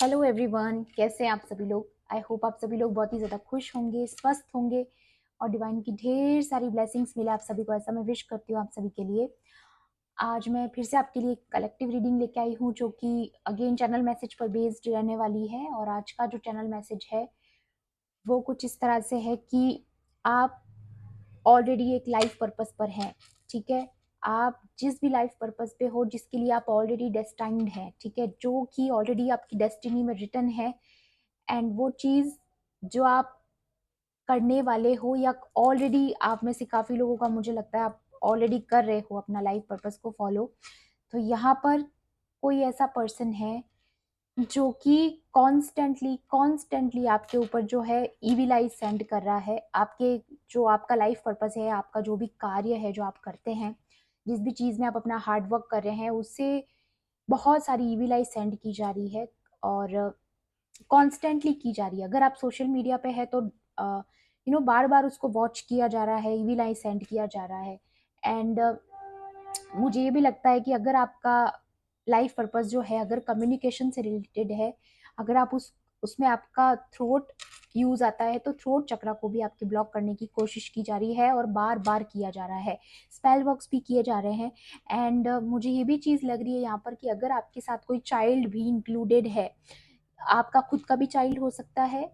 Hello everyone, कैसे हैं आप सभी लोग। आई होप आप सभी लोग बहुत ही ज़्यादा खुश होंगे, स्वस्थ होंगे और डिवाइन की ढेर सारी ब्लेसिंग्स मिले आप सभी को, ऐसा मैं विश करती हूँ आप सभी के लिए। आज मैं फिर से आपके लिए कलेक्टिव रीडिंग लेके आई हूँ जो कि अगेन चैनल मैसेज पर बेस्ड रहने वाली है। और आज का जो चैनल मैसेज है वो कुछ इस तरह से है कि आप ऑलरेडी एक लाइफ पर्पस पर हैं, ठीक है। आप जिस भी लाइफ पर्पस पे हो, जिसके लिए आप ऑलरेडी डेस्टाइन्ड हैं, ठीक है, जो कि ऑलरेडी आपकी डेस्टिनी में रिटन है, एंड वो चीज़ जो आप करने वाले हो या ऑलरेडी आप में से काफ़ी लोगों का मुझे लगता है आप ऑलरेडी कर रहे हो अपना लाइफ पर्पस को फॉलो। तो यहाँ पर कोई ऐसा पर्सन है जो कि कॉन्स्टेंटली कॉन्स्टेंटली आपके ऊपर जो है ईविल आइज सेंड कर रहा है। आपके जो आपका लाइफ पर्पस है, आपका जो भी कार्य है जो आप करते हैं, जिस भी चीज़ में आप अपना हार्ड वर्क कर रहे हैं, उससे बहुत सारी ईविल आइज सेंड की जा रही है और कॉन्स्टेंटली की जा रही है। अगर आप सोशल मीडिया पे है तो बार बार उसको वॉच किया जा रहा है, ईविल आई सेंड किया जा रहा है। एंड मुझे ये भी लगता है कि अगर आपका लाइफ पर्पस जो है, अगर कम्युनिकेशन से रिलेटेड है, अगर आप उसमें आपका थ्रोट यूज आता है, तो थ्रोट चक्रा को भी आपके ब्लॉक करने की कोशिश की जा रही है और बार बार किया जा रहा है। स्पेल वर्क्स भी किए जा रहे हैं। एंड मुझे ये भी चीज़ लग रही है यहाँ पर कि अगर आपके साथ कोई चाइल्ड भी इंक्लूडेड है, आपका खुद का भी चाइल्ड हो सकता है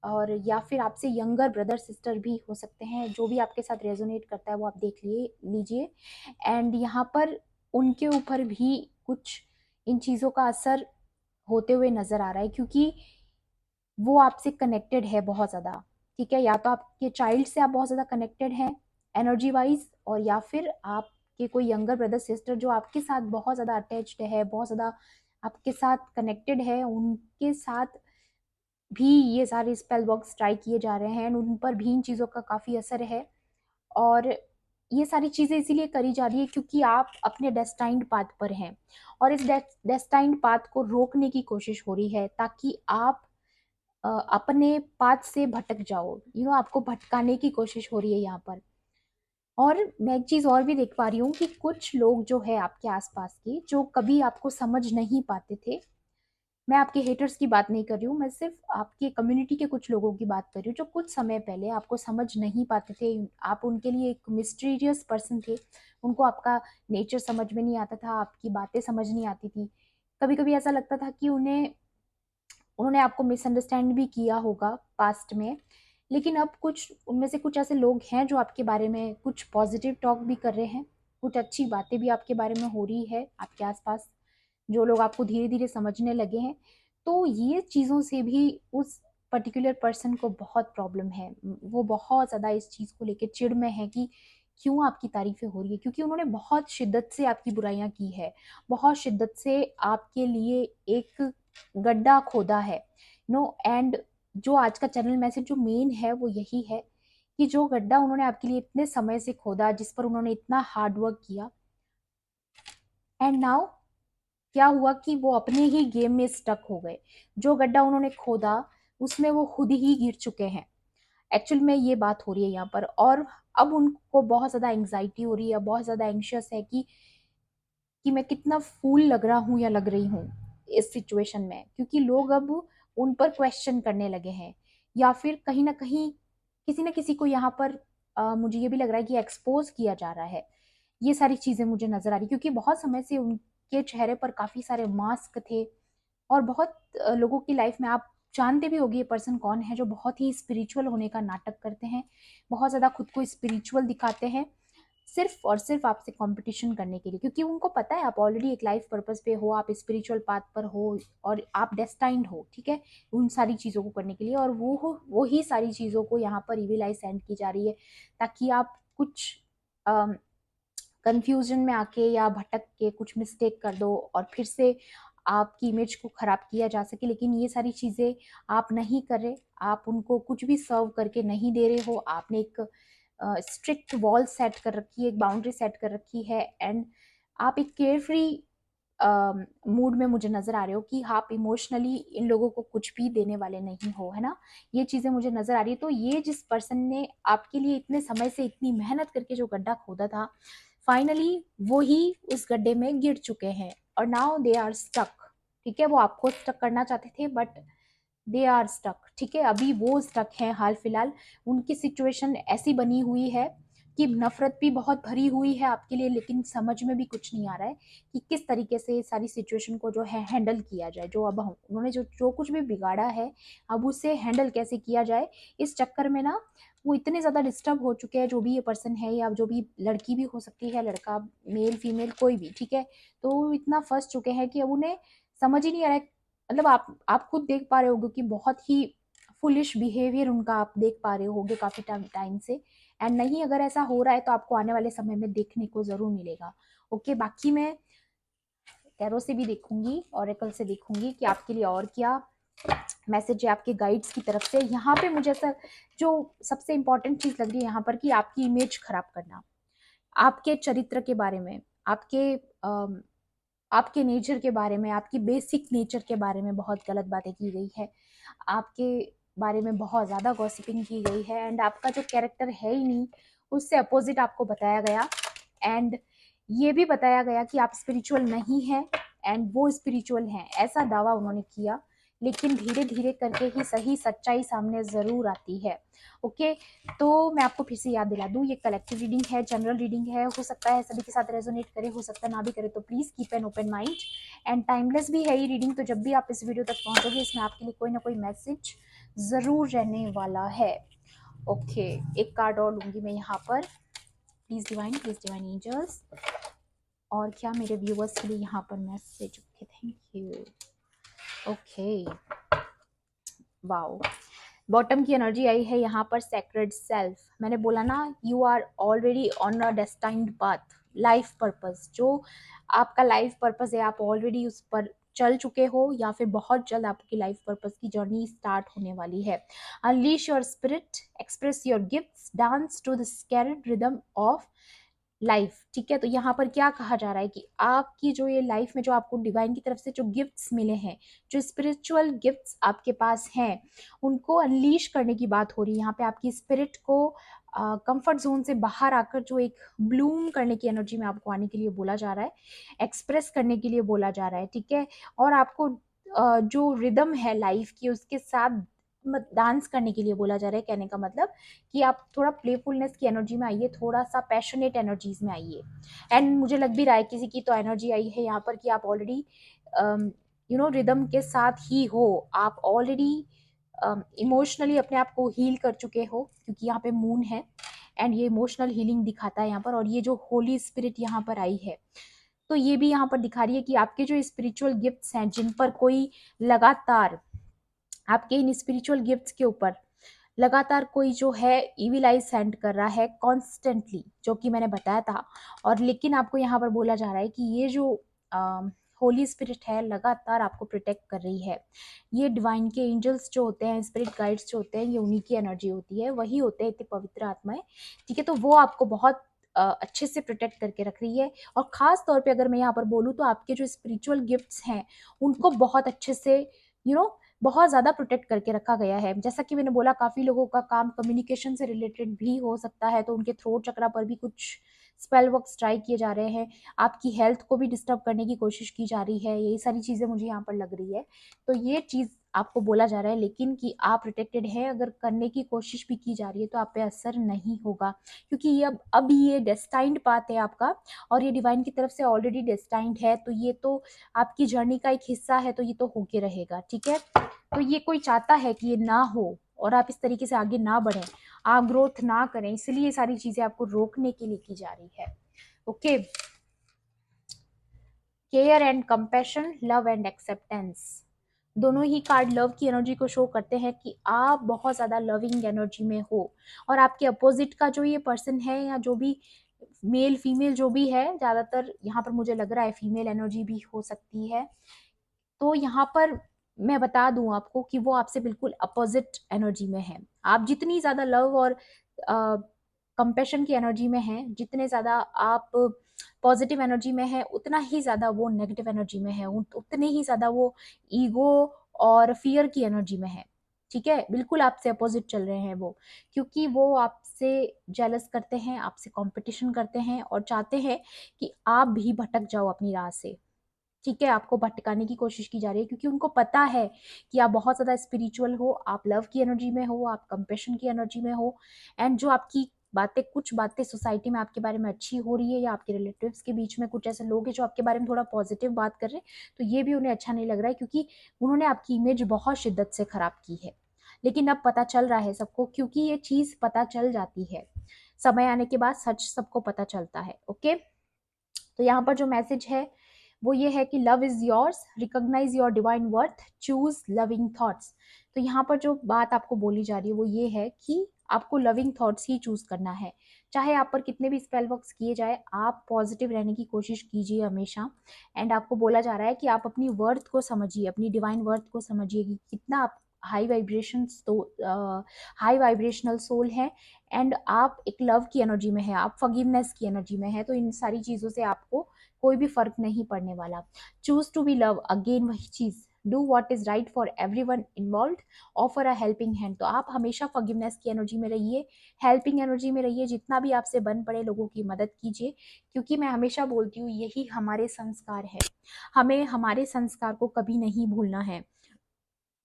और या फिर आपसे यंगर ब्रदर सिस्टर भी हो सकते हैं, जो भी आपके साथ रेजोनेट करता है वो आप देख लीजिए। एंड यहाँ पर उनके ऊपर भी कुछ इन चीज़ों का असर होते हुए नज़र आ रहा है, क्योंकि वो आपसे कनेक्टेड है बहुत ज़्यादा, ठीक है। या तो आपके चाइल्ड से आप बहुत ज़्यादा कनेक्टेड हैं एनर्जी वाइज, और या फिर आपके कोई यंगर ब्रदर सिस्टर जो आपके साथ बहुत ज़्यादा अटैच्ड है, बहुत ज़्यादा आपके साथ कनेक्टेड है, उनके साथ भी ये सारे स्पेल वर्क्स ट्राई किए जा रहे हैं, उन पर भी इन चीज़ों का काफ़ी असर है। और ये सारी चीज़ें इसीलिए करी जा रही है क्योंकि आप अपने डेस्टाइन्ड पाथ पर हैं और इस डेस्टाइन्ड पाथ को रोकने की कोशिश हो रही है ताकि आप अपने पाथ से भटक जाओ। आपको भटकाने की कोशिश हो रही है यहाँ पर। और मैं एक चीज़ और भी देख पा रही हूँ कि कुछ लोग जो है आपके आसपास के, जो कभी आपको समझ नहीं पाते थे, मैं आपके हेटर्स की बात नहीं कर रही हूँ, मैं सिर्फ आपके कम्युनिटी के कुछ लोगों की बात कर रही हूँ जो कुछ समय पहले आपको समझ नहीं पाते थे। आप उनके लिए एक मिस्टीरियस पर्सन थे, उनको आपका नेचर समझ में नहीं आता था, आपकी बातें समझ नहीं आती थी। कभी कभी ऐसा लगता था कि उन्होंने आपको मिसअंडरस्टैंड भी किया होगा पास्ट में। लेकिन अब कुछ उनमें से कुछ ऐसे लोग हैं जो आपके बारे में कुछ पॉजिटिव टॉक भी कर रहे हैं, कुछ अच्छी बातें भी आपके बारे में हो रही है आपके आसपास, जो लोग आपको धीरे धीरे समझने लगे हैं। तो ये चीज़ों से भी उस पर्टिकुलर पर्सन को बहुत प्रॉब्लम है। वो बहुत ज़्यादा इस चीज़ को लेके चिढ़ में है कि क्यों आपकी तारीफें हो रही है, क्योंकि उन्होंने बहुत शिद्दत से आपकी बुराइयां की है, बहुत शिद्दत से आपके लिए एक गड्ढा खोदा है। एंड जो आज का चैनल मैसेज जो मेन है वो यही है कि जो गड्ढा उन्होंने आपके लिए इतने समय से खोदा, जिस पर उन्होंने इतना हार्ड वर्क किया, एंड नाउ क्या हुआ कि वो अपने ही गेम में स्टक हो गए। जो गड्ढा उन्होंने खोदा उसमें वो खुद ही गिर चुके हैं। एक्चुअल में ये बात हो रही है यहाँ पर। और अब उनको बहुत ज़्यादा एंग्जाइटी हो रही है, बहुत ज़्यादा एंशियस है कि मैं कितना फूल लग रहा हूँ या लग रही हूँ इस सिचुएशन में, क्योंकि लोग अब उन पर क्वेश्चन करने लगे हैं, या फिर कहीं ना कहीं किसी ना किसी को यहाँ पर मुझे ये भी लग रहा है कि एक्सपोज किया जा रहा है। ये सारी चीज़ें मुझे नज़र आ रही, क्योंकि बहुत समय से उनके चेहरे पर काफ़ी सारे मास्क थे। और बहुत लोगों की लाइफ में आप जानते भी होगी ये पर्सन कौन है, जो बहुत ही स्पिरिचुअल होने का नाटक करते हैं, बहुत ज़्यादा खुद को स्पिरिचुअल दिखाते हैं, सिर्फ और सिर्फ आपसे कंपटीशन करने के लिए, क्योंकि उनको पता है आप ऑलरेडी एक लाइफ पर्पस पे हो, आप स्पिरिचुअल पाथ पर हो और आप डेस्टाइंड हो, ठीक है, उन सारी चीज़ों को करने के लिए। और वो ही सारी चीज़ों को यहाँ पर इविल आई सेंड की जा रही है ताकि आप कुछ कंफ्यूजन में आके या भटक के कुछ मिस्टेक कर दो और फिर से आपकी इमेज को खराब किया जा सके। लेकिन ये सारी चीज़ें आप नहीं कर रहे, आप उनको कुछ भी सर्व करके नहीं दे रहे हो। आपने एक स्ट्रिक्ट वॉल सेट कर रखी है, एक बाउंड्री सेट कर रखी है, एंड आप एक केयर फ्री मूड में मुझे नज़र आ रहे हो कि आप इमोशनली इन लोगों को कुछ भी देने वाले नहीं हो, है ना। ये चीज़ें मुझे नज़र आ रही है। तो ये जिस पर्सन ने आपके लिए इतने समय से इतनी मेहनत करके जो गड्ढा खोदा था, फाइनली वो ही उस गड्ढे में गिर चुके हैं और नाउ दे आर स्टक। ठीक है, वो आपको स्टक करना चाहते थे बट दे आर स्टक, ठीक है, अभी वो स्टक हैं हाल फिलहाल। उनकी सिचुएशन ऐसी बनी हुई है कि नफरत भी बहुत भरी हुई है आपके लिए, लेकिन समझ में भी कुछ नहीं आ रहा है कि किस तरीके से सारी सिचुएशन को जो है हैंडल किया जाए। जो अब उन्होंने जो जो कुछ भी बिगाड़ा है, अब उसे हैंडल कैसे किया जाए, इस चक्कर में ना वो इतने ज़्यादा डिस्टर्ब हो चुके हैं, जो भी ये पर्सन है या जो भी लड़की भी हो सकती है, लड़का, मेल फीमेल कोई भी, ठीक है, तो वो इतना फंस चुके हैं कि अब उन्हें समझ ही नहीं आ रहा है। मतलब आप खुद देख पा रहे होगे कि बहुत ही फुलिश बिहेवियर उनका आप देख पा रहे होगे काफी टाइम से। एंड नहीं, अगर ऐसा हो रहा है तो आपको आने वाले समय में देखने को जरूर मिलेगा। ओके, बाकी मैं टैरो से भी देखूंगी, ओरेकल से देखूंगी कि आपके लिए और क्या मैसेज है आपके गाइड्स की तरफ से। यहाँ पे मुझे ऐसा जो सबसे इंपॉर्टेंट चीज लग रही है यहाँ पर कि आपकी इमेज खराब करना, आपके चरित्र के बारे में, आपके आपके नेचर के बारे में, आपकी बेसिक नेचर के बारे में बहुत गलत बातें की गई है, आपके बारे में बहुत ज़्यादा गॉसिपिंग की गई है, एंड आपका जो कैरेक्टर है ही नहीं उससे अपोजिट आपको बताया गया। एंड ये भी बताया गया कि आप स्पिरिचुअल नहीं हैं एंड वो स्पिरिचुअल हैं, ऐसा दावा उन्होंने किया। लेकिन धीरे धीरे करके ही सही सच्चाई सामने ज़रूर आती है। ओके, तो मैं आपको फिर से याद दिला दूं, ये कलेक्टिव रीडिंग है, जनरल रीडिंग है, हो सकता है सभी के साथ रेजोनेट करे, हो सकता है ना भी करे, तो please keep an open mind. And timeless भी है ये रीडिंग, तो जब भी आप इस वीडियो तक पहुंचोगे इसमें आपके लिए कोई ना कोई मैसेज जरूर रहने वाला है। ओके, एक कार्ड और लूंगी मैं यहाँ पर। प्लीज डिवाइन एंजल्स, और क्या मेरे व्यूअर्स के लिए यहाँ पर message. Okay, thank you. Okay, wow, bottom की एनर्जी आई है यहाँ पर, सैक्रेड सेल्फ। मैंने बोला ना, you are already on a destined path, life purpose, जो आपका लाइफ पर्पस है आप ऑलरेडी उस पर चल चुके हो, या फिर बहुत जल्द आपकी लाइफ पर्पस की जर्नी स्टार्ट होने वाली है। Unleash your spirit, express your gifts, dance to the scattered rhythm of life, ठीक है। तो यहाँ पर क्या कहा जा रहा है कि आपकी जो ये लाइफ में जो आपको डिवाइन की तरफ से जो गिफ्ट्स मिले हैं, जो स्पिरिचुअल गिफ्ट्स आपके पास हैं, उनको अनलीश करने की बात हो रही है यहाँ पे। आपकी स्पिरिट को कंफर्ट जोन से बाहर आकर जो एक ब्लूम करने की एनर्जी में आपको आने के लिए बोला जा रहा है, एक्सप्रेस करने के लिए बोला जा रहा है, ठीक है। और आपको जो रिदम है लाइफ की उसके साथ डांस करने के लिए बोला जा रहा है। कहने का मतलब कि आप थोड़ा प्लेफुलनेस की एनर्जी में आइए, थोड़ा सा पैशनेट एनर्जीज में आइए। एंड मुझे लग भी रहा है किसी की तो एनर्जी आई है यहाँ पर कि आप ऑलरेडी रिदम के साथ ही हो, आप ऑलरेडी इमोशनली अपने आप को हील कर चुके हो, क्योंकि यहाँ पे मून है एंड ये इमोशनल हीलिंग दिखाता है यहाँ पर। और ये जो होली स्पिरिट यहाँ पर आई है, तो ये भी यहाँ पर दिखा रही है कि आपके जो स्पिरिचुअल गिफ्ट्स हैं, जिन पर कोई लगातार आपके इन स्पिरिचुअल गिफ्ट्स के ऊपर लगातार कोई जो है इविल आई सेंड कर रहा है कॉन्स्टेंटली, जो कि मैंने बताया था। और लेकिन आपको यहाँ पर बोला जा रहा है कि ये जो होली स्पिरिट है लगातार आपको प्रोटेक्ट कर रही है। ये डिवाइन के एंजल्स जो होते हैं, स्पिरिट गाइड्स जो होते हैं, ये उन्हीं की एनर्जी होती है, वही होते हैं इतने पवित्र आत्माएं, ठीक है। तो वो आपको बहुत अच्छे से प्रोटेक्ट करके रख रही है। और खास तौर पे अगर मैं यहाँ पर बोलूँ तो आपके जो स्पिरिचुअल गिफ्ट्स हैं उनको बहुत अच्छे से बहुत ज़्यादा प्रोटेक्ट करके रखा गया है। जैसा कि मैंने बोला, काफ़ी लोगों का काम कम्युनिकेशन से रिलेटेड भी हो सकता है, तो उनके थ्रोट चक्रा पर भी कुछ स्पेल वर्क्स ट्राई किए जा रहे हैं, आपकी हेल्थ को भी डिस्टर्ब करने की कोशिश की जा रही है, यही सारी चीज़ें मुझे यहाँ पर लग रही है। तो ये चीज़ आपको बोला जा रहा है, लेकिन कि आप प्रोटेक्टेड हैं। अगर करने की कोशिश भी की जा रही है तो आप पे असर नहीं होगा, क्योंकि ये अब ये डेस्टाइंड पाथ है आपका, और ये डिवाइन की तरफ से ऑलरेडी डेस्टाइंड है। तो ये तो आपकी जर्नी का एक हिस्सा है, तो ये तो होके रहेगा, ठीक है। तो ये कोई चाहता है कि ये ना हो और आप इस तरीके से आगे ना बढ़ें, आप ग्रोथ ना करें, इसलिए ये सारी चीजें आपको रोकने के लिए की जा रही है। Okay, care and compassion, love and acceptance, दोनों ही कार्ड लव की एनर्जी को शो करते हैं कि आप बहुत ज्यादा लविंग एनर्जी में हो, और आपके अपोजिट का जो ये पर्सन है, या जो भी मेल फीमेल जो भी है, ज्यादातर यहाँ पर मुझे लग रहा है फीमेल एनर्जी भी हो सकती है। तो यहाँ पर मैं बता दूं आपको कि वो आपसे बिल्कुल अपोजिट एनर्जी में है। आप जितनी ज्यादा लव और कंपैशन की एनर्जी में हैं, जितने ज्यादा आप पॉजिटिव एनर्जी में है, उतना ही ज्यादा वो नेगेटिव एनर्जी में है, उतने ही ज्यादा वो ईगो और फियर की एनर्जी में है, ठीक है। बिल्कुल आपसे अपोजिट चल रहे हैं वो, क्योंकि वो आपसे जेलस करते हैं, आपसे कंपटीशन करते हैं और चाहते हैं कि आप भी भटक जाओ अपनी राह से, ठीक है, आपको भटकाने की कोशिश की जा रही है, क्योंकि उनको पता है कि आप बहुत ज़्यादा स्पिरिचुअल हो, आप लव की एनर्जी में हो, आप कंपैशन की एनर्जी में हो। एंड जो आपकी बातें, कुछ बातें सोसाइटी में आपके बारे में अच्छी हो रही है, या आपके रिलेटिव्स के बीच में कुछ ऐसे लोग हैं जो आपके बारे में थोड़ा पॉजिटिव बात कर रहे हैं, तो ये भी उन्हें अच्छा नहीं लग रहा है, क्योंकि उन्होंने आपकी इमेज बहुत शिद्दत से खराब की है। लेकिन अब पता चल रहा है सबको, क्योंकि ये चीज़ पता चल जाती है, समय आने के बाद सच सबको पता चलता है। ओके, तो यहाँ पर जो मैसेज है वो ये है कि love is yours, recognise your divine worth, choose loving thoughts. तो यहाँ पर जो बात आपको बोली जा रही है वो ये है कि आपको लविंग थॉट्स ही चूज करना है। चाहे आप पर कितने भी स्पेल वर्क्स किए जाए, आप पॉजिटिव रहने की कोशिश कीजिए हमेशा। एंड आपको बोला जा रहा है कि आप अपनी वर्थ को समझिए, अपनी डिवाइन वर्थ को समझिए कि कितना आप हाई वाइब्रेशन, तो हाई वाइब्रेशनल सोल है। एंड आप एक लव की एनर्जी में है, आप फॉरगिवनेस की एनर्जी में है, तो इन सारी चीज़ों से आपको कोई भी फर्क नहीं पड़ने वाला। Choose to be love, again वही चीज़, do what is right for everyone involve, offer a helping hand. तो आप हमेशा फॉरगिवनेस की एनर्जी में रहिए, हेल्पिंग एनर्जी में रहिए, जितना भी आपसे बन पड़े लोगों की मदद कीजिए, क्योंकि मैं हमेशा बोलती हूँ यही हमारे संस्कार है, हमें हमारे संस्कार को कभी नहीं भूलना है।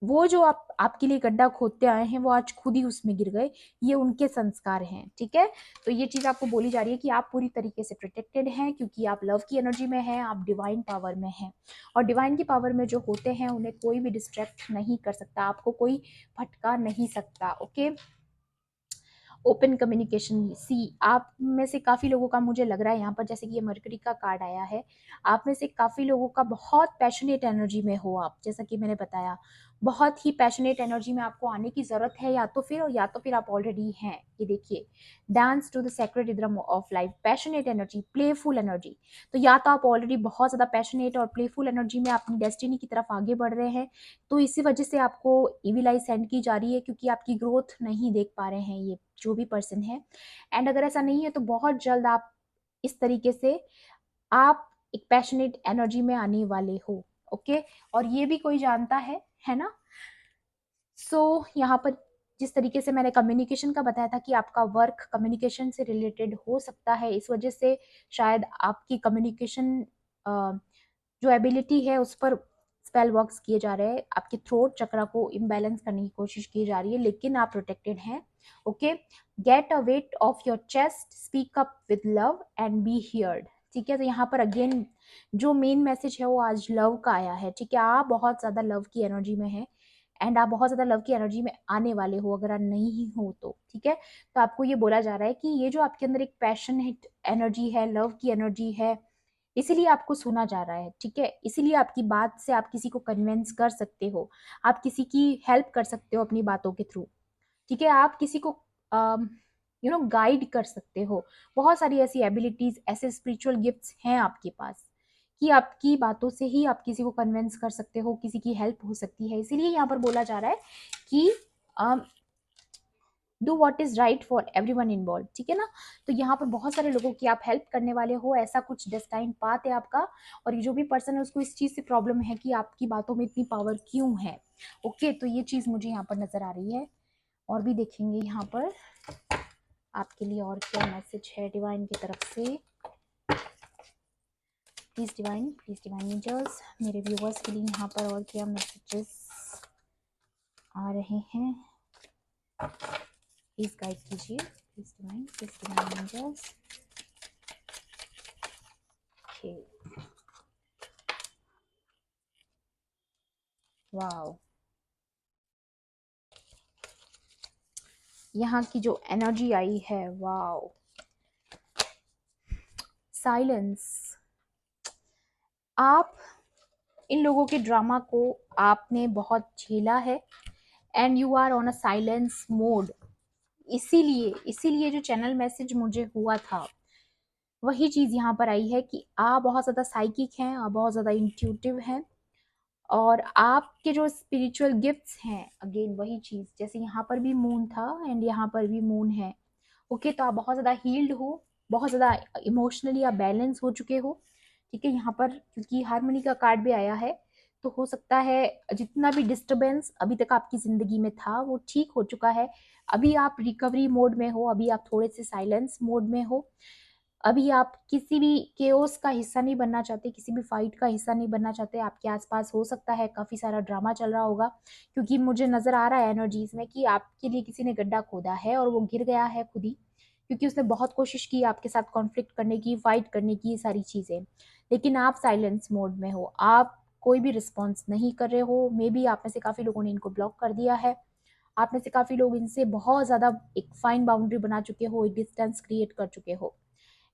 वो जो आपके लिए गड्ढा खोदते आए हैं, वो आज खुद ही उसमें गिर गए, ये उनके संस्कार हैं। ठीक है, तो ये चीज आपको बोली जा रही है कि आप पूरी तरीके से प्रोटेक्टेड हैं, क्योंकि आप लव की एनर्जी में हैं, आप डिवाइन पावर में हैं। और डिवाइन की पावर में जो होते हैं उन्हें कोई भी डिस्ट्रैक्ट नहीं कर सकता, आपको कोई भटका नहीं सकता। ओके, ओपन कम्युनिकेशन, सी आप में से काफ़ी लोगों का मुझे लग रहा है यहाँ पर, जैसे कि ये मरकरी का कार्ड आया है, आप में से काफ़ी लोगों का बहुत पैशनेट एनर्जी में हो आप, जैसा कि मैंने बताया, बहुत ही पैशनेट एनर्जी में आपको आने की ज़रूरत है, या तो फिर आप ऑलरेडी हैं। ये देखिए, dance to the secret rhythm of life, passionate energy, playful energy. तो या तो आप ऑलरेडी बहुत ज़्यादा पैशनेट और प्लेफुल एनर्जी में अपनी डेस्टिनी की तरफ आगे बढ़ रहे हैं, तो इसी वजह से आपको ईविल आई सेंड की जा रही है, क्योंकि आपकी ग्रोथ नहीं देख पा रहे हैं ये जो भी पर्सन है। एंड अगर ऐसा नहीं है तो बहुत जल्द आप इस तरीके से आप एक पैशनेट एनर्जी में आने वाले हो। ओके, और ये भी कोई जानता है ना। यहाँ पर जिस तरीके से मैंने कम्युनिकेशन का बताया था कि आपका वर्क कम्युनिकेशन से रिलेटेड हो सकता है, इस वजह से शायद आपकी कम्युनिकेशन जो एबिलिटी है उस पर स्पेल वर्क्स किए जा रहे हैं, आपके थ्रोट चक्रा को इम्बैलेंस करने की कोशिश की जा रही है, लेकिन आप प्रोटेक्टेड हैं। Okay, get a weight off your chest, speak up with love and be heard. ठीक है, तो यहाँ पर अगेन जो मेन मैसेज है वो आज लव का आया है। ठीक है, आप बहुत ज्यादा लव की एनर्जी में है, एंड आप बहुत ज्यादा लव की एनर्जी में आने वाले हो, अगर आप नहीं हो तो। ठीक है, तो आपको ये बोला जा रहा है कि ये जो आपके अंदर एक पैशनेट एनर्जी है, लव की एनर्जी है, इसीलिए आपको सुना जा रहा है। ठीक है, इसीलिए आपकी बात से आप किसी को कन्विंस कर सकते हो, आप किसी की हेल्प कर सकते हो अपनी बातों के थ्रू। ठीक है, आप किसी को गाइड कर सकते हो। बहुत सारी ऐसी एबिलिटीज, ऐसे स्पिरिचुअल गिफ्ट्स हैं आपके पास कि आपकी बातों से ही आप किसी को कन्विंस कर सकते हो, किसी की हेल्प हो सकती है। इसीलिए यहाँ पर बोला जा रहा है कि do what is right for everyone involve. ठीक है ना, तो यहाँ पर बहुत सारे लोगों की आप हेल्प करने वाले हो, ऐसा कुछ डेस्टाइन पाथ है आपका। और ये जो भी पर्सन है उसको इस चीज से प्रॉब्लम है कि आपकी बातों में इतनी पावर क्यों है। ओके, तो ये चीज मुझे यहाँ पर नजर आ रही है। और भी देखेंगे यहाँ पर आपके लिए और क्या मैसेज है डिवाइन की तरफ से। प्लीज डिवाइन एंजल्स, मेरे व्यूवर्स के लिए यहाँ पर और क्या मैसेजेस आ रहे हैं, प्लीज गाइड कीजिए। Please divine angels. Okay, wow, यहाँ की जो एनर्जी आई है, वाओ, साइलेंस। आप इन लोगों के ड्रामा को आपने बहुत झेला है, and you are on a silence mode. इसीलिए जो चैनल मैसेज मुझे हुआ था वही चीज यहाँ पर आई है कि आप बहुत ज्यादा साइकिक हैं, आप बहुत ज्यादा इंट्यूटिव हैं, और आपके जो स्पिरिचुअल गिफ्ट्स हैं, अगेन वही चीज, जैसे यहाँ पर भी मून था एंड यहाँ पर भी मून है। ओके, तो आप बहुत ज्यादा हील्ड हो, बहुत ज्यादा इमोशनली आप बैलेंस हो चुके हो। ठीक है, यहाँ पर क्योंकि हारमोनी का कार्ड भी आया है, तो हो सकता है जितना भी डिस्टरबेंस अभी तक आपकी जिंदगी में था वो ठीक हो चुका है। अभी आप रिकवरी मोड में हो, अभी आप थोड़े से साइलेंस मोड में हो। अभी आप किसी भी केओस का हिस्सा नहीं बनना चाहते, किसी भी फाइट का हिस्सा नहीं बनना चाहते। आपके आसपास हो सकता है काफी सारा ड्रामा चल रहा होगा, क्योंकि मुझे नजर आ रहा है एनर्जीज में कि आपके लिए किसी ने गड्ढा खोदा है और वो गिर गया है खुद ही, क्योंकि उसने बहुत कोशिश की आपके साथ कॉन्फ्लिक्ट करने की, फाइट करने की, ये सारी चीजें। लेकिन आप साइलेंस मोड में हो, आप कोई भी रिस्पॉन्स नहीं कर रहे हो। मे बी आप में से काफी लोगों ने इनको ब्लॉक कर दिया है, आप में से काफी लोग इनसे बहुत ज्यादा एक फाइन बाउंड्री बना चुके हो, एक डिस्टेंस क्रिएट कर चुके हो।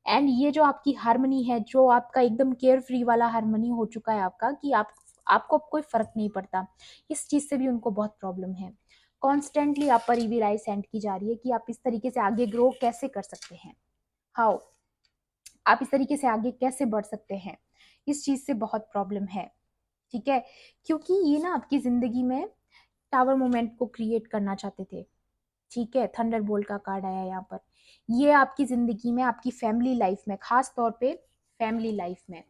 एंड ये जो आपकी हारमनी है, जो आपका एकदम केयर फ्री वाला हारमनी हो चुका है आपका, कि आपको अब कोई फर्क नहीं पड़ता, इस चीज से भी उनको बहुत प्रॉब्लम है। कॉन्स्टेंटली आप पर ईवी आई सेंड की जा रही है कि आप इस तरीके से आगे ग्रो कैसे कर सकते हैं, हाउ, आप इस तरीके से आगे कैसे बढ़ सकते हैं, इस चीज से बहुत प्रॉब्लम है। ठीक है, क्योंकि ये ना आपकी जिंदगी में टावर मोमेंट को क्रिएट करना चाहते थे। ठीक है, थंडर बोल्ट का कार्ड आया यहाँ पर। ये आपकी जिंदगी में, आपकी फैमिली लाइफ में, खास तौर पे फैमिली लाइफ में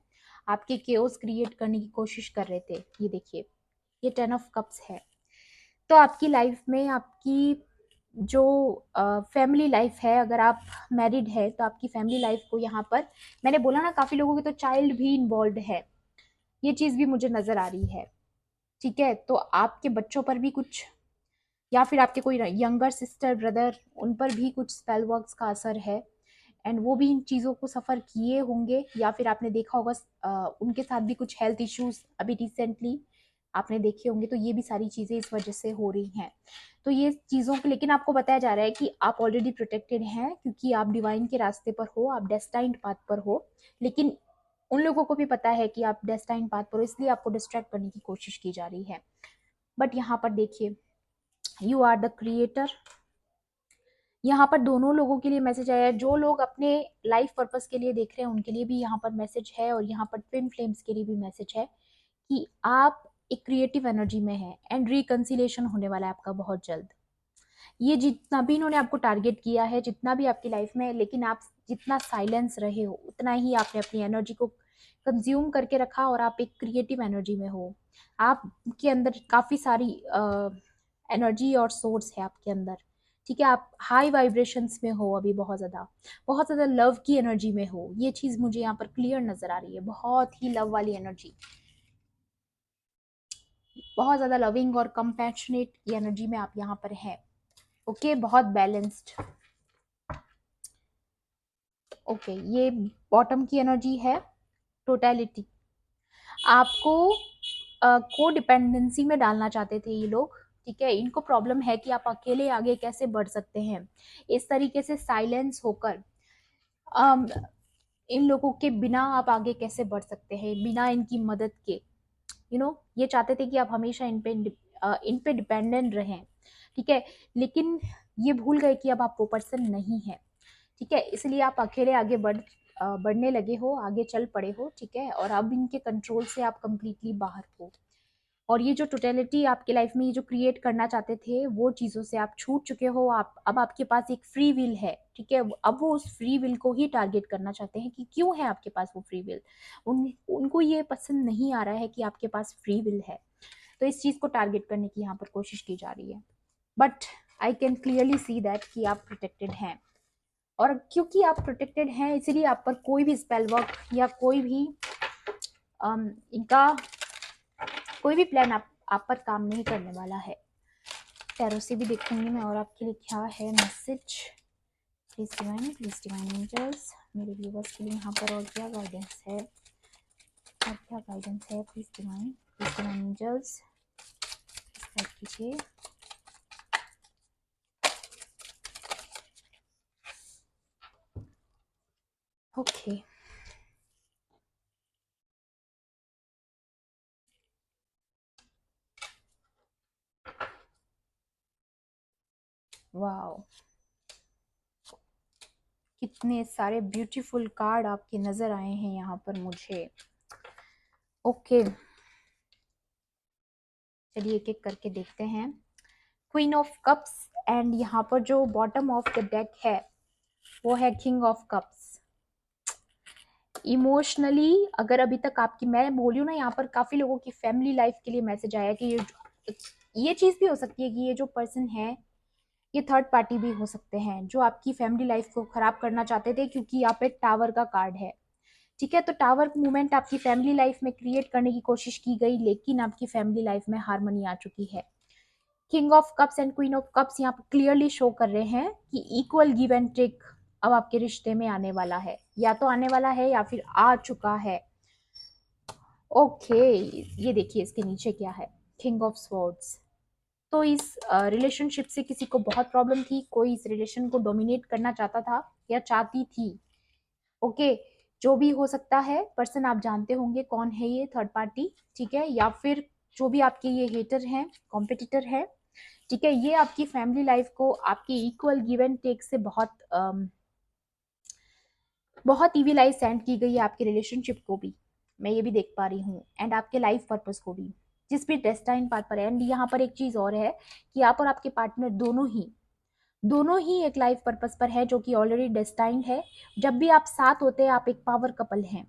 आपके केओस क्रिएट करने की कोशिश कर रहे थे। ये देखिए, ये 10 ऑफ कप्स है। तो आपकी लाइफ में आपकी जो फैमिली लाइफ है, अगर आप मैरिड है तो आपकी फैमिली लाइफ को यहाँ पर, मैंने बोला ना काफी लोगों के तो चाइल्ड भी इन्वॉल्व है, ये चीज भी मुझे नजर आ रही है। ठीक है, तो आपके बच्चों पर भी कुछ, या फिर आपके कोई यंगर सिस्टर ब्रदर, उन पर भी कुछ स्पेल वर्क्स का असर है। एंड वो भी इन चीज़ों को सफ़र किए होंगे, या फिर आपने देखा होगा उनके साथ भी कुछ हेल्थ इश्यूज अभी रिसेंटली आपने देखे होंगे। तो ये भी सारी चीज़ें इस वजह से हो रही हैं। तो ये चीज़ों को लेकिन आपको बताया जा रहा है कि आप ऑलरेडी प्रोटेक्टेड हैं, क्योंकि आप डिवाइन के रास्ते पर हो, आप डेस्टाइन्ड पाथ पर हो। लेकिन उन लोगों को भी पता है कि आप डेस्टाइन्ड पाथ पर हो, इसलिए आपको डिस्ट्रैक्ट करने की कोशिश की जा रही है। बट यहाँ पर देखिए, यू आर द क्रिएटर। यहाँ पर दोनों लोगों के लिए मैसेज आया है। जो लोग अपने लाइफ पर्पस के लिए देख रहे हैं उनके लिए भी यहाँ पर मैसेज है, और यहाँ पर ट्विन फ्लेम्स के लिए भी मैसेज है कि आप एक क्रिएटिव एनर्जी में है एंड रिकंसिलेशन होने वाला है आपका बहुत जल्द। ये जितना भी इन्होंने आपको टारगेट किया है, जितना भी आपकी लाइफ में, लेकिन आप जितना साइलेंस रहे हो उतना ही आपने अपनी एनर्जी को कंज्यूम करके रखा, और आप एक क्रिएटिव एनर्जी में हो। आपके अंदर काफ़ी सारी एनर्जी और सोर्स है आपके अंदर। ठीक है, आप हाई वाइब्रेशंस में हो अभी, बहुत ज़्यादा लव की एनर्जी में हो। ये चीज़ मुझे यहाँ पर क्लियर नज़र आ रही है, बहुत ही लव वाली एनर्जी, बहुत ज़्यादा लविंग और कंपैशनेट की एनर्जी में आप यहाँ पर हैं। ओके, बहुत बैलेंस्ड। ओके, ये बॉटम की एनर्जी है, टोटलिटी। आपको को डिपेंडेंसी में डालना चाहते थे ये लोग। ठीक है, इनको प्रॉब्लम है कि आप अकेले आगे कैसे बढ़ सकते हैं, इस तरीके से साइलेंस होकर अम, इन लोगों के बिना आप आगे कैसे बढ़ सकते हैं, बिना इनकी मदद के। ये चाहते थे कि आप हमेशा इन पे डिपेंडेंट रहें। ठीक है, लेकिन ये भूल गए कि अब आप वो पर्सन नहीं है। ठीक है, इसलिए आप अकेले आगे बढ़ने लगे हो, आगे चल पड़े हो। ठीक है, और अब इनके कंट्रोल से आप कंप्लीटली बाहर हो। और ये जो टोटलिटी आपके लाइफ में ये जो क्रिएट करना चाहते थे, वो चीज़ों से आप छूट चुके हो। आप अब आपके पास एक फ्री विल है। ठीक है, अब वो उस फ्री विल को ही टारगेट करना चाहते हैं कि क्यों है आपके पास वो फ्री विल। उनको ये पसंद नहीं आ रहा है कि आपके पास फ्री विल है, तो इस चीज़ को टारगेट करने की यहाँ पर कोशिश की जा रही है। But I can clearly see that कि आप प्रोटेक्टेड हैं, और क्योंकि आप प्रोटेक्टेड हैं इसलिए आप पर कोई भी स्पेल वर्क या कोई भी इनका कोई भी प्लान आप पर काम नहीं करने वाला है। टैरो से भी देखूंगी मैं और आपके लिए क्या है मैसेज। प्लीज डिवाइन एंजल्स, मेरे व्यूवर्स के लिए यहाँ पर और क्या गाइडेंस है, प्लीज डिवाइन एंजल्स कीजिए। ओके, वाओ, कितने सारे ब्यूटीफुल कार्ड आपके नजर आए हैं यहाँ पर मुझे। ओके, चलिए एक एक करके देखते हैं। क्वीन ऑफ कप्स, एंड यहाँ पर जो बॉटम ऑफ द डेक है वो है किंग ऑफ कप्स। इमोशनली अगर अभी तक आपकी, मैं बोली हूँ ना, यहाँ पर काफी लोगों की फैमिली लाइफ के लिए मैसेज आया कि ये चीज भी हो सकती है कि ये जो पर्सन है ये थर्ड पार्टी भी हो सकते हैं जो आपकी फैमिली लाइफ को खराब करना चाहते थे, क्योंकि यहाँ पे टावर का कार्ड है। ठीक है, तो टावर मूवमेंट आपकी फैमिली लाइफ में क्रिएट करने की कोशिश की गई, लेकिन आपकी फैमिली लाइफ में हार्मनी आ चुकी है। King of cups and queen of cups यहाँ पर क्लियरली शो कर रहे हैं कि इक्वल गिव एंड टेक अब आपके रिश्ते में आने वाला है, या तो आने वाला है या फिर आ चुका है। ओके, ये देखिए इसके नीचे क्या है, किंग ऑफ स्वॉर्ड्स। तो इस रिलेशनशिप से किसी को बहुत प्रॉब्लम थी, कोई इस रिलेशन को डोमिनेट करना चाहता था या चाहती थी। ओके, जो भी हो सकता है, पर्सन आप जानते होंगे कौन है ये थर्ड पार्टी। ठीक है, या फिर जो भी आपके ये हेटर हैं, कॉम्पिटिटर है। ठीक है, ये आपकी फैमिली लाइफ को आपके इक्वल गिव एंड टेक से बहुत इविलाइज सेंड की गई है, आपके रिलेशनशिप को भी मैं ये भी देख पा रही हूँ, एंड आपके लाइफ पर्पस को भी, जिस भी डेस्टाइन पार्ट पर है। एंड यहाँ पर एक चीज और है कि आप और आपके पार्टनर दोनों ही एक लाइफ पर्पस पर है, जो कि ऑलरेडी डेस्टाइंड है। जब भी आप साथ होते हैं, आप एक पावर कपल हैं।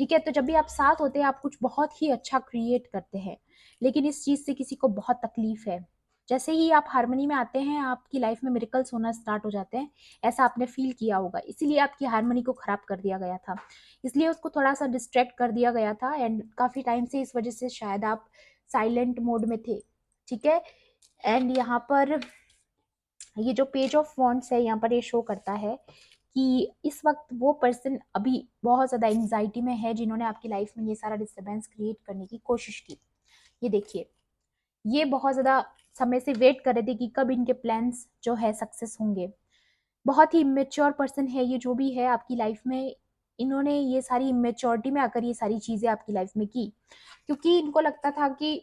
ठीक है, तो जब भी आप साथ होते हैं, आप कुछ बहुत ही अच्छा क्रिएट करते हैं, लेकिन इस चीज से किसी को बहुत तकलीफ है। जैसे ही आप हार्मनी में आते हैं, आपकी लाइफ में मिरेकल्स होना स्टार्ट हो जाते हैं। ऐसा आपने फील किया होगा, इसीलिए आपकी हार्मनी को खराब कर दिया गया था, इसलिए उसको थोड़ा सा डिस्ट्रैक्ट कर दिया गया था, एंड काफी टाइम से इस वजह से शायद आप साइलेंट मोड में थे। ठीक है, एंड यहाँ पर ये जो पेज ऑफ वॉन्ड्स है, यहाँ पर ये शो करता है कि इस वक्त वो पर्सन अभी बहुत ज्यादा एंग्जाइटी में है, जिन्होंने आपकी लाइफ में ये सारा डिस्टरबेंस क्रिएट करने की कोशिश की। ये देखिए, ये बहुत ज्यादा समय से वेट कर रहे थे कि कब इनके प्लान्स जो है सक्सेस होंगे। बहुत ही इमेच्योर पर्सन है ये, जो भी है आपकी लाइफ में। इन्होंने ये सारी इमेच्योरिटी में आकर ये सारी चीजें आपकी लाइफ में की, क्योंकि इनको लगता था कि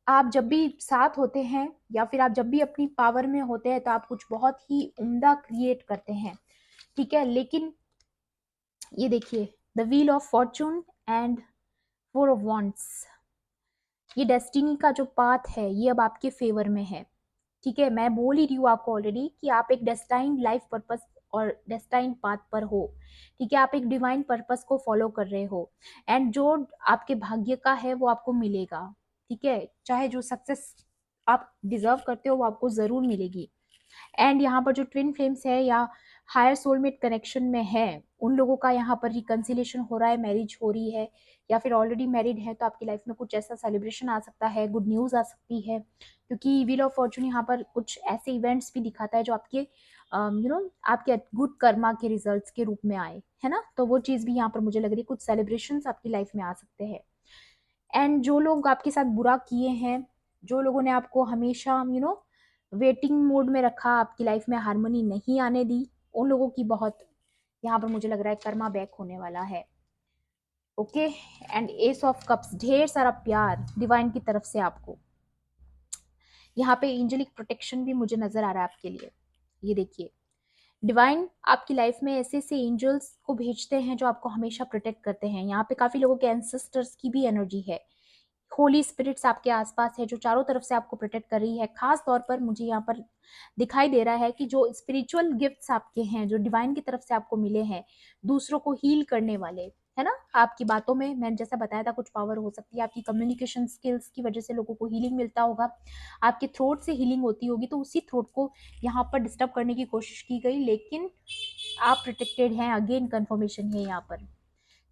आप जब भी साथ होते हैं या फिर आप जब भी अपनी पावर में होते हैं, तो आप कुछ बहुत ही उम्दा क्रिएट करते हैं। ठीक है, लेकिन ये देखिए, the wheel of Fortune and four of wands, ये डेस्टिनी का जो पाथ है, ये अब आपके फेवर में है। ठीक है, मैं बोल ही रही हूँ आपको ऑलरेडी कि आप एक डेस्टाइंड लाइफ पर्पस और डेस्टाइंड पाथ पर हो। ठीक है, आप एक डिवाइन पर्पस को फॉलो कर रहे हो, एंड जो आपके भाग्य का है वो आपको मिलेगा। ठीक है, चाहे जो सक्सेस आप डिजर्व करते हो वो आपको जरूर मिलेगी। एंड यहाँ पर जो ट्विन फ्लेम्स है या हायर सोलमेट कनेक्शन में है, उन लोगों का यहाँ पर रिकंसिलेशन हो रहा है, मैरिज हो रही है, या फिर ऑलरेडी मैरिड है, तो आपकी लाइफ में कुछ ऐसा सेलिब्रेशन आ सकता है, गुड न्यूज आ सकती है, क्योंकि व्हील ऑफ फॉर्चून यहाँ पर कुछ ऐसे इवेंट्स भी दिखाता है जो आपके आपके गुड कर्मा के रिजल्ट्स के रूप में आए, है ना। तो वो चीज भी यहाँ पर मुझे लग रही है, कुछ सेलिब्रेशंस आपकी लाइफ में आ सकते हैं। एंड जो लोग आपके साथ बुरा किए हैं, जो लोगों ने आपको हमेशा वेटिंग मोड में रखा, आपकी लाइफ में हार्मनी नहीं आने दी, उन लोगों की बहुत यहाँ पर मुझे लग रहा है कर्मा बैक होने वाला है। Okay, and S of cups, ढेर सारा प्यार डिवाइन की तरफ से आपको। यहाँ पे एंजेलिक प्रोटेक्शन भी मुझे नजर आ रहा है आपके लिए। ये देखिए, डिवाइन आपकी लाइफ में ऐसे ऐसे एंजल्स को भेजते हैं जो आपको हमेशा प्रोटेक्ट करते हैं। यहाँ पे काफी लोगों के एंसेस्टर्स की भी एनर्जी है, होली स्पिरिट्स आपके आसपास है जो चारों तरफ से आपको प्रोटेक्ट कर रही है। खास तौर पर मुझे यहाँ पर दिखाई दे रहा है कि जो स्पिरिचुअल गिफ्ट्स आपके हैं, जो डिवाइन की तरफ से आपको मिले हैं, दूसरों को हील करने वाले, है ना। आपकी बातों में मैंने जैसा बताया था कुछ पावर हो सकती है, आपकी कम्युनिकेशन स्किल्स की वजह से लोगों को हीलिंग मिलता होगा, आपके थ्रोट से हीलिंग होती होगी, तो उसी थ्रोट को यहाँ पर डिस्टर्ब करने की कोशिश की गई, लेकिन आप प्रोटेक्टेड हैं। अगेन कंफर्मेशन है यहाँ पर।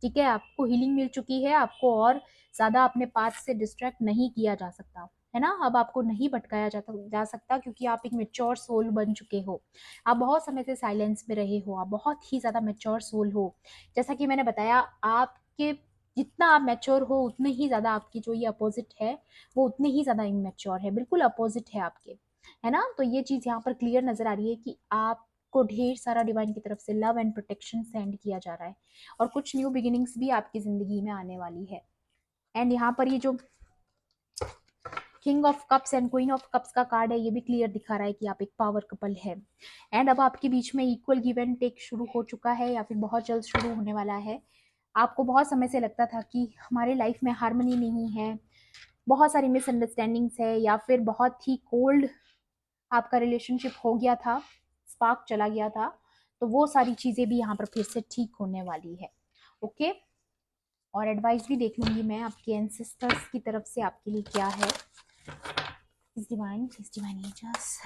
ठीक है, आपको हीलिंग मिल चुकी है, आपको और ज्यादा अपने पाथ से डिस्ट्रैक्ट नहीं किया जा सकता, है ना। अब आपको नहीं भटकाया जा सकता, क्योंकि आप एक मेच्योर सोल बन चुके हो। आप बहुत समय से साइलेंस में रहे हो, आप बहुत ही ज्यादा मेच्योर सोल हो। जैसा कि मैंने बताया, आपके जितना आप मैच्योर हो, उतने ही ज्यादा आपकी जो ये अपोजिट है, वो उतने ही ज्यादा इमेच्योर है, बिल्कुल अपोजिट है आपके, है ना। तो ये चीज यहाँ पर क्लियर नजर आ रही है कि आपको ढेर सारा डिवाइन की तरफ से लव एंड प्रोटेक्शन सेंड किया जा रहा है, और कुछ न्यू बिगिनिंग्स भी आपकी जिंदगी में आने वाली है। एंड यहाँ पर ये जो king of cups and queen of cups का कार्ड है, ये भी क्लियर दिखा रहा है कि आप एक पावर कपल है, एंड अब आपके बीच में इक्वल गिव एंड टेक शुरू हो चुका है, या फिर बहुत जल्द शुरू होने वाला है। आपको बहुत समय से लगता था कि हमारे लाइफ में हार्मनी नहीं है, बहुत सारी मिसअंडरस्टैंडिंग्स है, या फिर बहुत ही कोल्ड आपका रिलेशनशिप हो गया था, स्पार्क चला गया था, तो वो सारी चीजें भी यहाँ पर फिर से ठीक होने वाली है। ओके, और एडवाइस भी देख लूंगी मैं आपके एंसेस्टर्स की तरफ से आपके लिए क्या है। इस divine angels,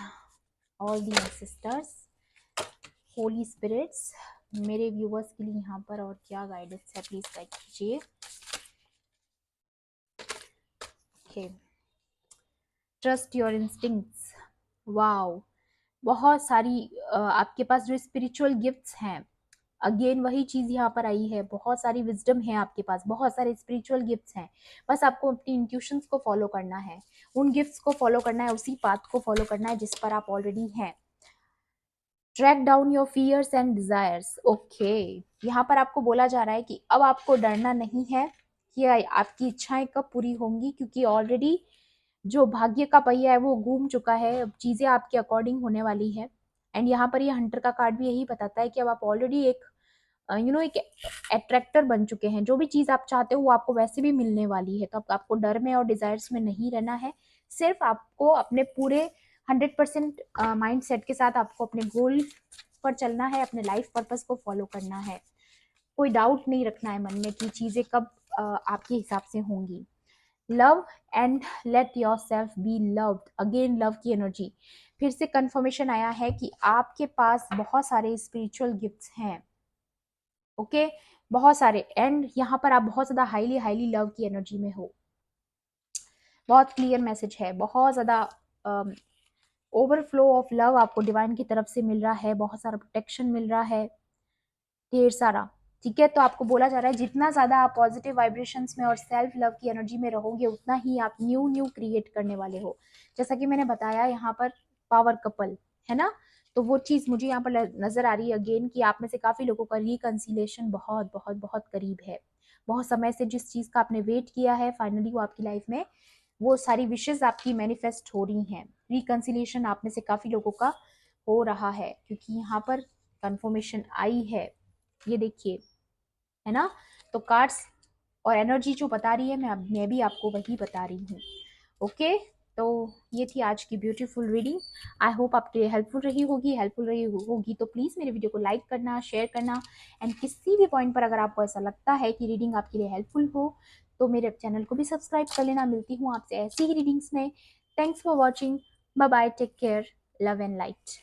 all the sisters, holy spirits, मेरे व्यूवर्स के लिए यहाँ पर और क्या गाइडेंस है प्लीज गाइड कीजिए। Okay, trust your instincts. Wow, बहुत सारी आपके पास जो स्पिरिचुअल गिफ्ट्स हैं, अगेन वही चीज यहाँ पर आई है, बहुत सारी विजडम है आपके पास, बहुत सारे स्पिरिचुअल गिफ्ट्स हैं, बस आपको अपनी इंट्यूशंस को फॉलो करना है, उन गिफ्ट्स को फॉलो करना है, उसी पाथ को फॉलो करना है जिस पर आप ऑलरेडी हैं। Track down your fears and desires. Okay, यहाँ पर आपको बोला जा रहा है कि अब आपको डरना नहीं है कि आपकी इच्छाएं कब पूरी होंगी, क्योंकि ऑलरेडी जो भाग्य का पहिया है वो घूम चुका है, अब चीजें आपके अकॉर्डिंग होने वाली है। एंड यहाँ पर ये हंटर का कार्ड भी यही बताता है कि अब आप ऑलरेडी एक एक अट्रैक्टर बन चुके हैं, जो भी चीज आप चाहते हो वो आपको वैसे भी मिलने वाली है। तो अब आपको डर में और डिजायर्स में नहीं रहना है, सिर्फ आपको अपने पूरे 100% माइंड सेट के साथ आपको अपने गोल पर चलना है, अपने लाइफ पर्पस को फॉलो करना है। कोई डाउट नहीं रखना है मन में कि चीजें कब आपके हिसाब से होंगी। Love and let your self be loved. Again love की एनर्जी, फिर से कंफर्मेशन आया है कि आपके पास बहुत सारे स्पिरिचुअल गिफ्ट्स हैं। ओके, बहुत सारे, एंड यहाँ पर आप बहुत ज्यादा हाईली हाईली लव की एनर्जी में हो। बहुत क्लियर मैसेज है, बहुत ज्यादा ओवरफ्लो ऑफ लव आपको डिवाइन की तरफ से मिल रहा है, बहुत सारा प्रोटेक्शन मिल रहा है, ढेर सारा। ठीक है, तो आपको बोला जा रहा है जितना ज्यादा आप पॉजिटिव वाइब्रेशंस में और सेल्फ लव की एनर्जी में रहोगे, उतना ही आप न्यू न्यू क्रिएट करने वाले हो। जैसा कि मैंने बताया यहाँ पर पावर कपल है ना, तो वो चीज मुझे यहाँ पर नजर आ रही है अगेन कि आप में से काफी लोगों का रिकंसिलेशन बहुत बहुत बहुत करीब है। बहुत समय से जिस चीज का आपने वेट किया है, फाइनली वो आपकी लाइफ में, वो सारी विशेष आपकी मैनिफेस्ट हो रही हैं। रिकंसिलेशन आप में से काफी लोगों का हो रहा है, क्योंकि यहाँ पर कंफर्मेशन आई है, ये देखिए, है ना। तो कार्ड्स और एनर्जी जो बता रही है, मैं भी आपको वही बता रही हूँ। ओके, तो ये थी आज की ब्यूटीफुल रीडिंग। आई होप आपके लिए हेल्पफुल रही होगी। हेल्पफुल रही होगी तो प्लीज़ मेरे वीडियो को लाइक करना, शेयर करना, एंड किसी भी पॉइंट पर अगर आपको ऐसा लगता है कि रीडिंग आपके लिए हेल्पफुल हो तो मेरे चैनल को भी सब्सक्राइब कर लेना। मिलती हूँ आपसे ऐसी ही रीडिंग्स में। Thanks for watching, bye bye, take care, love and light.